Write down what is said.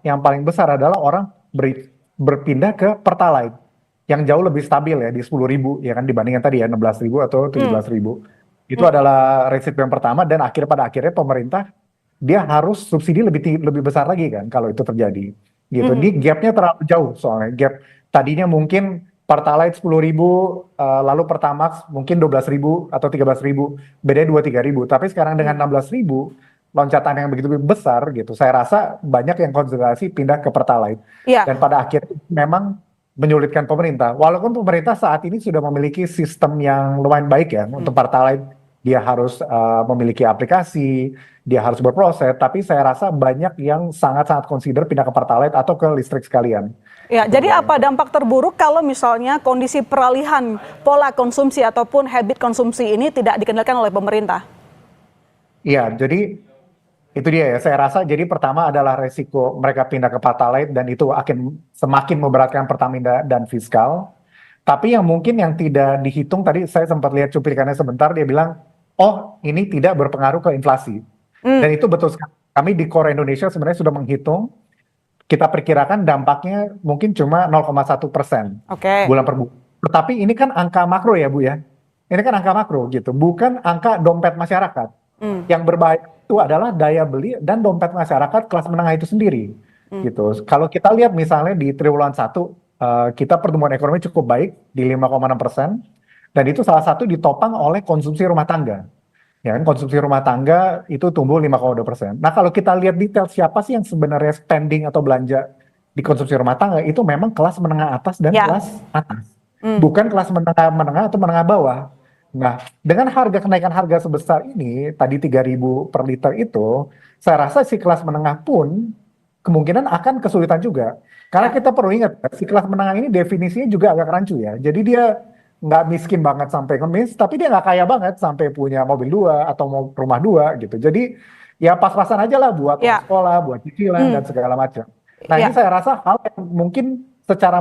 yang paling besar adalah orang berpindah ke Pertalite yang jauh lebih stabil ya di 10.000 ya kan dibandingkan tadi ya 16.000 atau 17.000. Itu adalah resiko yang pertama dan pada akhirnya pemerintah dia harus subsidi lebih besar lagi kan kalau itu terjadi gitu. Di gapnya terlalu jauh soalnya gap tadinya mungkin Pertalite 10.000 lalu Pertamax mungkin 12.000 atau 13.000 bedanya 2-3 ribu tapi sekarang dengan 16.000 loncatan yang begitu besar gitu saya rasa banyak yang konsentrasi pindah ke Pertalite Iya. dan pada akhirnya memang menyulitkan pemerintah walaupun pemerintah saat ini sudah memiliki sistem yang lumayan baik ya untuk Pertalite dia harus memiliki aplikasi, dia harus berproses, tapi saya rasa banyak yang sangat-sangat consider pindah ke Pertalite atau ke listrik sekalian. Ya, jadi apa dampak terburuk kalau misalnya kondisi peralihan pola konsumsi ataupun habit konsumsi ini tidak dikendalikan oleh pemerintah? Iya, jadi itu dia ya. Saya rasa jadi pertama adalah resiko mereka pindah ke Pertalite dan itu akan semakin memberatkan Pertamina dan fiskal. Tapi yang mungkin yang tidak dihitung tadi saya sempat lihat cuplikannya sebentar dia bilang, oh ini tidak berpengaruh ke inflasi. Dan itu betul sekali. Kami di Core Indonesia sebenarnya sudah menghitung, kita perkirakan dampaknya mungkin cuma 0,1% Oke. bulan per bulan. Tetapi ini kan angka makro ya Bu ya. Ini kan angka makro gitu, bukan angka dompet masyarakat. Yang berbahaya itu adalah daya beli dan dompet masyarakat kelas menengah itu sendiri. Gitu. Kalau kita lihat misalnya di triwulan 1 kita pertumbuhan ekonomi cukup baik di 5,6% dan itu salah satu ditopang oleh konsumsi rumah tangga. Ya kan konsumsi rumah tangga itu tumbuh 5,2%. Nah, kalau kita lihat detail siapa sih yang sebenarnya spending atau belanja di konsumsi rumah tangga itu memang kelas menengah atas dan kelas atas. Bukan kelas menengah atau menengah bawah. Nah, dengan kenaikan harga sebesar ini, tadi 3.000 per liter itu, saya rasa si kelas menengah pun kemungkinan akan kesulitan juga. Karena kita perlu ingat, si kelas menengah ini definisinya juga agak rancu ya. Jadi dia nggak miskin banget sampai ngemis, tapi dia nggak kaya banget sampai punya mobil 2 atau rumah 2 gitu. Jadi ya pas-pasan aja lah buat sekolah, buat cicilan dan segala macam. Nah ini saya rasa hal yang mungkin secara